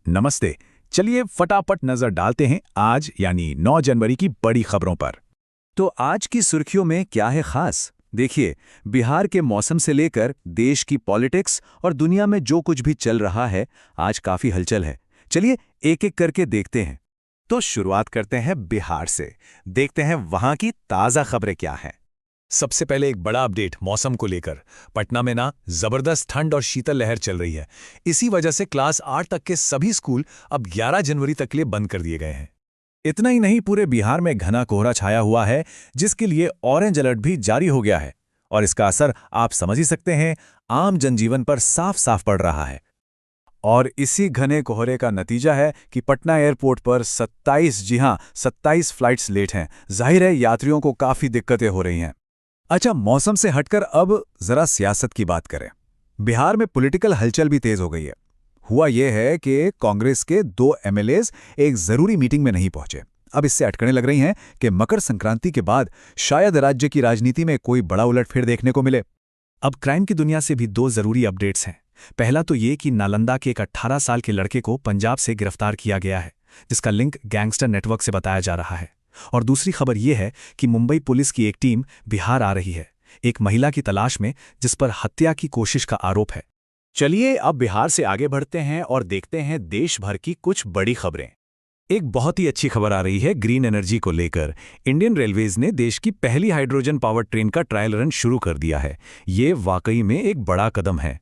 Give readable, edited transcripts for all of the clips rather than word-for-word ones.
नमस्ते। चलिए फटाफट नजर डालते हैं आज यानी 9 जनवरी की बड़ी खबरों पर। तो आज की सुर्खियों में क्या है खास? देखिए, बिहार के मौसम से लेकर देश की पॉलिटिक्स और दुनिया में जो कुछ भी चल रहा है, आज काफी हलचल है। चलिए एक एक करके देखते हैं। तो शुरुआत करते हैं बिहार से। देखते हैं वहां की ताजा खबरें क्या हैं। सबसे पहले एक बड़ा अपडेट मौसम को लेकर। पटना में ना जबरदस्त ठंड और शीतल लहर चल रही है। इसी वजह से क्लास 8 तक के सभी स्कूल अब 11 जनवरी तक के लिए बंद कर दिए गए हैं। इतना ही नहीं, पूरे बिहार में घना कोहरा छाया हुआ है, जिसके लिए ऑरेंज अलर्ट भी जारी हो गया है। और इसका असर आप समझ ही सकते हैं, आम जनजीवन पर साफ साफ पड़ रहा है। और इसी घने कोहरे का नतीजा है कि पटना एयरपोर्ट पर 27, जी हां, 27 फ्लाइट्स लेट हैं। जाहिर है यात्रियों को काफी दिक्कतें हो रही हैं। अच्छा, मौसम से हटकर अब जरा सियासत की बात करें। बिहार में पॉलिटिकल हलचल भी तेज हो गई है। हुआ यह है कि कांग्रेस के 2 एमएलएज एक जरूरी मीटिंग में नहीं पहुंचे। अब इससे अटकनें लग रही हैं कि मकर संक्रांति के बाद शायद राज्य की राजनीति में कोई बड़ा उलटफेर देखने को मिले। अब क्राइम की दुनिया से भी 2 जरूरी अपडेट्स हैं। पहला तो ये कि नालंदा के एक 18 साल के लड़के को पंजाब से गिरफ्तार किया गया है, जिसका लिंक गैंगस्टर नेटवर्क से बताया जा रहा है। और दूसरी खबर यह है कि मुंबई पुलिस की एक टीम बिहार आ रही है, एक महिला की तलाश में जिस पर हत्या की कोशिश का आरोप है। चलिए अब बिहार से आगे बढ़ते हैं और देखते हैं देश भर की कुछ बड़ी खबरें। एक बहुत ही अच्छी खबर आ रही है ग्रीन एनर्जी को लेकर। इंडियन रेलवेज ने देश की पहली हाइड्रोजन पावर ट्रेन का ट्रायल रन शुरू कर दिया है। ये वाकई में एक बड़ा कदम है।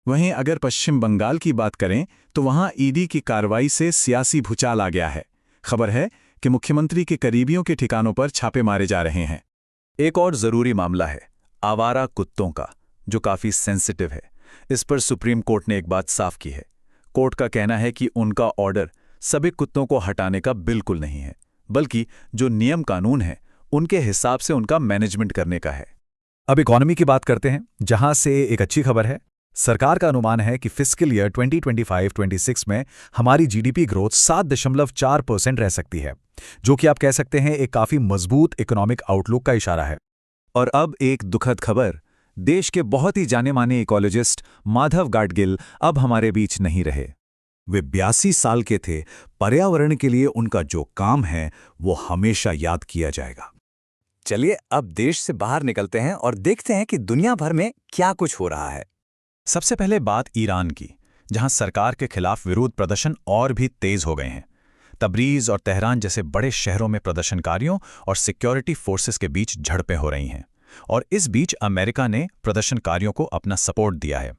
वहीं अगर पश्चिम बंगाल की बात करें तो वहां ईडी की कार्रवाई से सियासी भूचाल आ गया है। खबर है कि मुख्यमंत्री के करीबियों के ठिकानों पर छापे मारे जा रहे हैं। एक और जरूरी मामला है आवारा कुत्तों का, जो काफी सेंसिटिव है। इस पर सुप्रीम कोर्ट ने एक बात साफ की है। कोर्ट का कहना है कि उनका ऑर्डर सभी कुत्तों को हटाने का बिल्कुल नहीं है, बल्कि जो नियम कानून है उनके हिसाब से उनका मैनेजमेंट करने का है। अब इकोनॉमी की बात करते हैं, जहां से एक अच्छी खबर है। सरकार का अनुमान है कि फिस्कल ईयर 2025-26 में हमारी जीडीपी ग्रोथ 7.4% रह सकती है, जो कि आप कह सकते हैं एक काफी मजबूत इकोनॉमिक आउटलुक का इशारा है। और अब एक दुखद खबर, देश के बहुत ही जाने माने इकोलॉजिस्ट माधव गाडगिल अब हमारे बीच नहीं रहे। वे 82 साल के थे। पर्यावरण के लिए उनका जो काम है वो हमेशा याद किया जाएगा। चलिए अब देश से बाहर निकलते हैं और देखते हैं कि दुनिया भर में क्या कुछ हो रहा है। सबसे पहले बात ईरान की, जहां सरकार के खिलाफ विरोध प्रदर्शन और भी तेज हो गए हैं। तबरीज और तेहरान जैसे बड़े शहरों में प्रदर्शनकारियों और सिक्योरिटी फोर्सेस के बीच झड़पें हो रही हैं। और इस बीच अमेरिका ने प्रदर्शनकारियों को अपना सपोर्ट दिया है।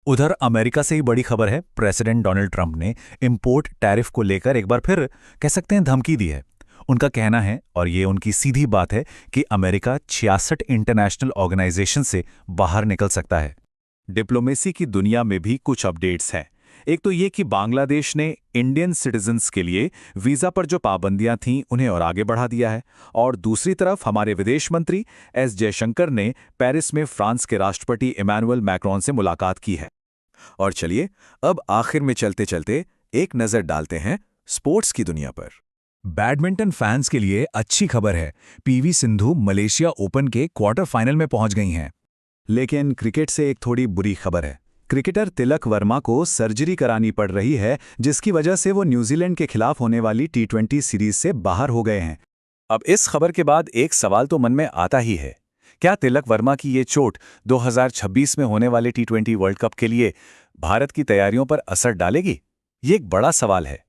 उधर अमेरिका से ही बड़ी खबर है, प्रेसिडेंट डोनाल्ड ट्रंप ने इंपोर्ट टैरिफ को लेकर एक बार फिर कह सकते हैं धमकी दी है। उनका कहना है, और ये उनकी सीधी बात है, कि अमेरिका 66 इंटरनेशनल ऑर्गेनाइजेशन से बाहर निकल सकता है। डिप्लोमेसी की दुनिया में भी कुछ अपडेट्स हैं। एक तो ये कि बांग्लादेश ने इंडियन सिटीजन्स के लिए वीजा पर जो पाबंदियां थीं उन्हें और आगे बढ़ा दिया है। और दूसरी तरफ हमारे विदेश मंत्री एस जयशंकर ने पेरिस में फ्रांस के राष्ट्रपति इमैनुअल मैक्रोन से मुलाकात की है। और चलिए अब आखिर में चलते चलते एक नजर डालते हैं स्पोर्ट्स की दुनिया पर। बैडमिंटन फैंस के लिए अच्छी खबर है, पीवी सिंधु मलेशिया ओपन के क्वार्टर फाइनल में पहुंच गई हैं। लेकिन क्रिकेट से एक थोड़ी बुरी खबर है। क्रिकेटर तिलक वर्मा को सर्जरी करानी पड़ रही है, जिसकी वजह से वो न्यूजीलैंड के खिलाफ होने वाली T20 सीरीज से बाहर हो गए हैं। अब इस खबर के बाद एक सवाल तो मन में आता ही है, क्या तिलक वर्मा की ये चोट 2026 में होने वाले T20 वर्ल्ड कप के लिए भारत की तैयारियों पर असर डालेगी? ये एक बड़ा सवाल है।